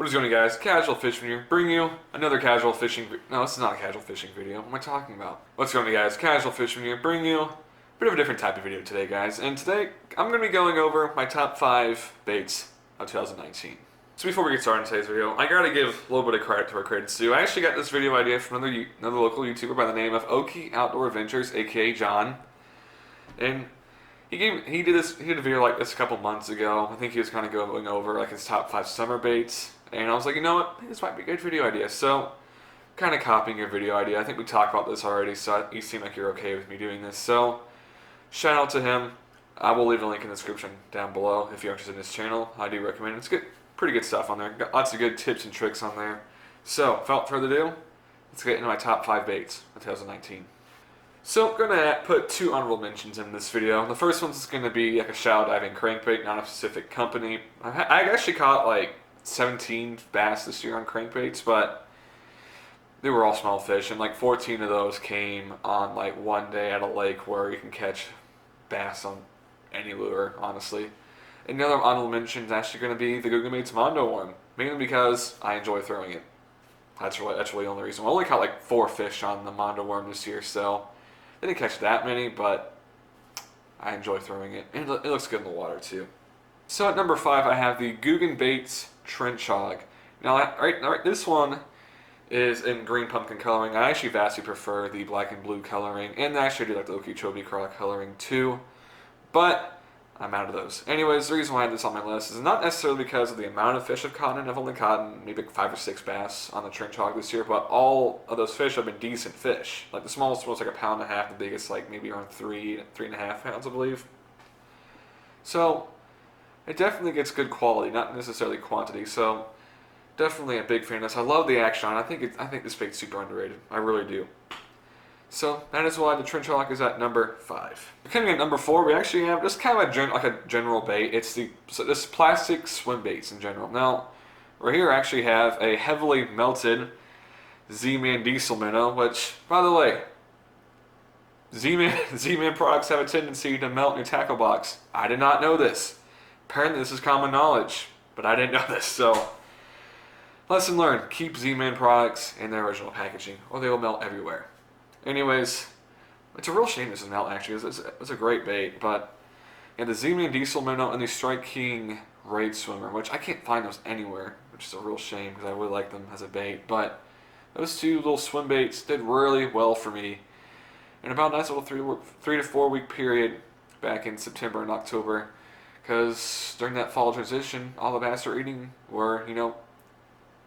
What is going on, guys? Casual Fishing here, bringing you another casual fishing no, this is not a casual fishing video. What am I talking about? What's going on, guys? Casual Fishing here, bringing you a bit of a different type of video today, guys. And today, I'm going to be going over my top 5 baits of 2019. So before we get started in today's video, I gotta give a little bit of credit to where credit's due. I actually got this video idea from another local YouTuber by the name of Oki Outdoor Adventures, aka John. And he did a video like this a couple months ago. I think he was kind of going over like his top 5 summer baits. And I was like, you know what, this might be a good video idea. So, kind of copying your video idea. I think we talked about this already, so you seem like you're okay with me doing this. So, shout out to him. I will leave a link in the description down below if you're interested in his channel. I do recommend it. It's good, pretty good stuff on there. Got lots of good tips and tricks on there. So, without further ado, let's get into my top 5 baits of 2019. So, I'm going to put 2 honorable mentions in this video. The first one's going to be like a shallow diving crankbait, not a specific company. I actually caught like 17 bass this year on crankbaits, but they were all small fish, and like 14 of those came on like one day at a lake where you can catch bass on any lure, honestly. And the other honorable mention is actually going to be the Googan Baits Mondo one, mainly because I enjoy throwing it. That's really the only reason. I only caught like 4 fish on the Mondo worm this year, so I didn't catch that many, but I enjoy throwing it, and it looks good in the water too. So at number 5, I have the Googan Baits Trench Hog. Now, right, this one is in green pumpkin coloring. I actually vastly prefer the black and blue coloring, and I actually do like the Okeechobee Craw coloring too, but I'm out of those. Anyways, the reason why I had this on my list is not necessarily because of the amount of fish I've caught in. I've only caught maybe 5 or 6 bass on the Trench Hog this year, but all of those fish have been decent fish. Like the smallest one was like 1.5 pounds, the biggest like maybe around 3.5 pounds, I believe. So it definitely gets good quality, not necessarily quantity. So definitely a big fan of this. I love the action on it. I think this bait's super underrated. I really do. So that is why the Trench Hog is at number 5. Coming at number 4, we actually have just kind of a general bait. It's this plastic swim baits in general. Now, right here I actually have a heavily melted Z-Man Diesel Minnow, which, by the way, Z-Man products have a tendency to melt in your tackle box. I did not know this. Apparently this is common knowledge, but I didn't know this, so lesson learned, keep Z-Man products in their original packaging, or they will melt everywhere. Anyways, it's a real shame this is melt actually, it's a great bait, but yeah, the Z-Man Diesel Minnow and the Strike King Raid Swimmer, which I can't find those anywhere, which is a real shame because I really like them as a bait, but those 2 little swim baits did really well for me in about a nice little 3 to 4 week period back in September and October. Because during that fall transition, all the bass were eating were,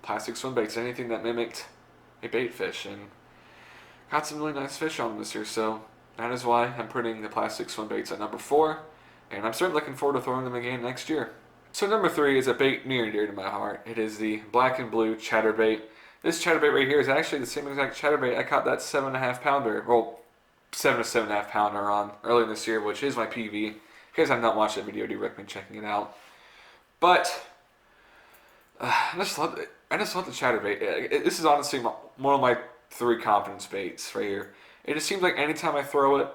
plastic swim baits, anything that mimicked a bait fish, and got some really nice fish on them this year. So that is why I'm putting the plastic swim baits at number 4, and I'm certainly looking forward to throwing them again next year. So number 3 is a bait near and dear to my heart. It is the black and blue chatterbait. This chatterbait right here is actually the same exact chatterbait I caught that 7.5 pounder, well, 7 to 7.5 pounder on earlier this year, which is my PV. If you guys have not watched that video, I do recommend checking it out. But I just love the chatterbait. This is honestly one of my 3 confidence baits right here. It just seems like anytime I throw it,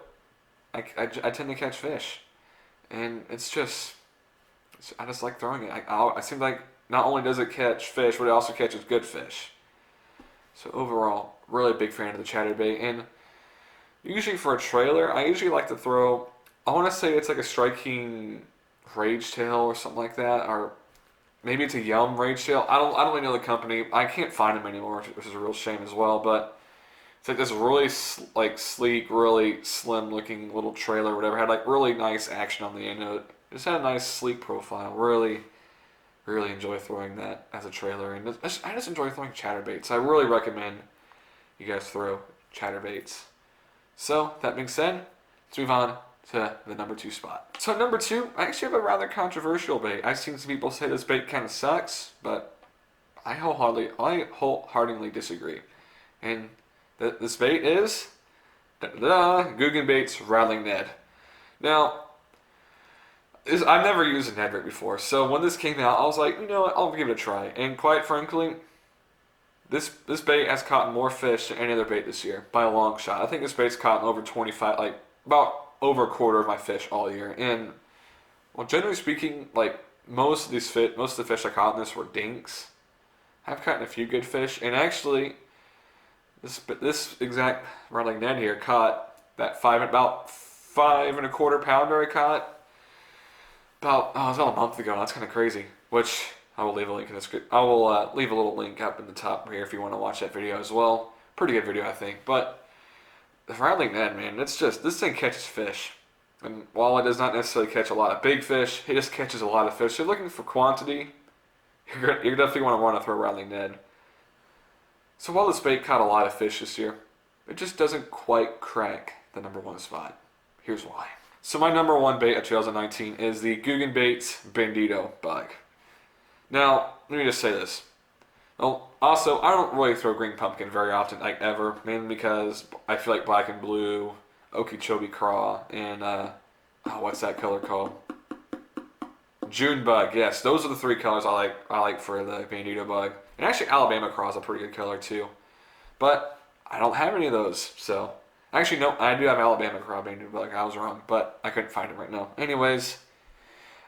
I tend to catch fish, and I just like throwing it. I seem like not only does it catch fish, but it also catches good fish. So overall, really big fan of the chatterbait. And usually for a trailer, I usually like to throw, I want to say it's like a Strike King Rage Tail or something like that, or maybe it's a Yum Rage Tail. I don't really know the company. I can't find them anymore, which is a real shame as well. But it's like this really sleek, really slim looking little trailer, or whatever. Had like really nice action on the end of it. Just had a nice sleek profile. Really enjoy throwing that as a trailer, and I just enjoy throwing chatterbaits. I really recommend you guys throw chatterbaits. So that being said, let's move on to the number 2 spot. So at number 2, I actually have a rather controversial bait. I've seen some people say this bait kind of sucks, but I wholeheartedly disagree. And this bait is Googan Baits Rattling Ned. Now, I've never used a Ned rig before, so when this came out, I was like, you know what, I'll give it a try. And quite frankly, this bait has caught more fish than any other bait this year by a long shot. I think this bait's caught over 25, like about over a quarter of my fish all year. And well, generally speaking, like most of the fish I caught in this were dinks. I've caught a few good fish, and actually, this exact rattling Ned here caught that about 5.25 pounder I caught about it was about a month ago. That's kind of crazy. Which I will leave a link in this. I will leave a little link up in the top here if you want to watch that video as well. Pretty good video, I think. But the rattling Ned, man, it's just this thing catches fish, and while it does not necessarily catch a lot of big fish, it just catches a lot of fish. So if you're looking for quantity, you're definitely want to throw a rattling Ned. So while this bait caught a lot of fish this year, it just doesn't quite crack the #1 spot. Here's why. So my #1 bait of 2019 is the Googan Baits Bandito bug. Now, let me just say this. Well, also, I don't really throw green pumpkin very often, like ever, mainly because I feel like black and blue, Okeechobee craw, and what's that color called? June bug. Yes, those are the 3 colors I like for the Bandito bug. And actually, Alabama craw is a pretty good color too. But I don't have any of those, so actually no, I do have Alabama craw Bandito bug. I was wrong, but I couldn't find it right now. Anyways,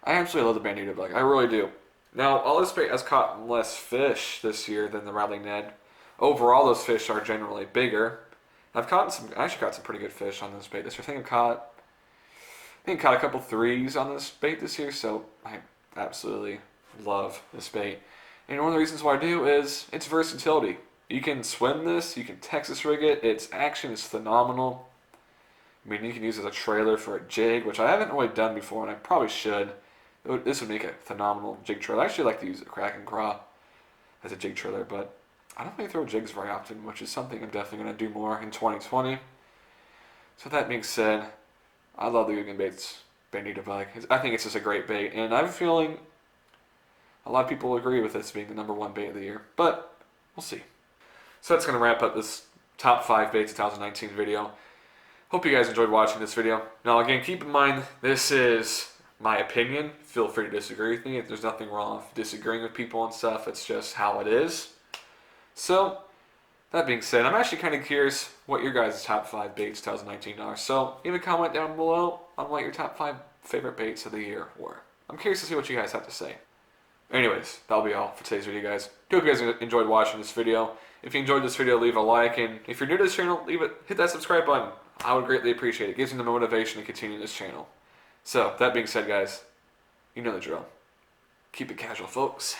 I absolutely love the Bandito bug. I really do. Now, all this bait has caught less fish this year than the rattling Ned. Overall, those fish are generally bigger. I actually caught some pretty good fish on this bait this year. I think I caught a couple 3s on this bait this year, so I absolutely love this bait. And one of the reasons why I do is its versatility. You can swim this, you can Texas rig it, its action is phenomenal. I mean, you can use it as a trailer for a jig, which I haven't really done before, and I probably should. This would make a phenomenal jig trailer. I actually like to use a Kraken craw as a jig trailer, but I don't really throw jigs very often, which is something I'm definitely going to do more in 2020. So that being said, I love the Googan Baits Bandito bug. I think it's just a great bait, and I'm feeling a lot of people agree with this being the #1 bait of the year, but we'll see. So that's going to wrap up this top 5 baits of 2019 video. Hope you guys enjoyed watching this video. Now again, keep in mind, this is my opinion. Feel free to disagree with me. There's nothing wrong with disagreeing with people and stuff. It's just how it is. So, that being said, I'm actually kind of curious what your guys' top 5 baits 2019 are. So, leave a comment down below on what your top 5 favorite baits of the year were. I'm curious to see what you guys have to say. Anyways, that'll be all for today's video, guys. Hope you guys enjoyed watching this video. If you enjoyed this video, leave a like, and if you're new to this channel, hit that subscribe button. I would greatly appreciate it. It gives me the motivation to continue this channel. So, that being said, guys, you know the drill. Keep it casual, folks.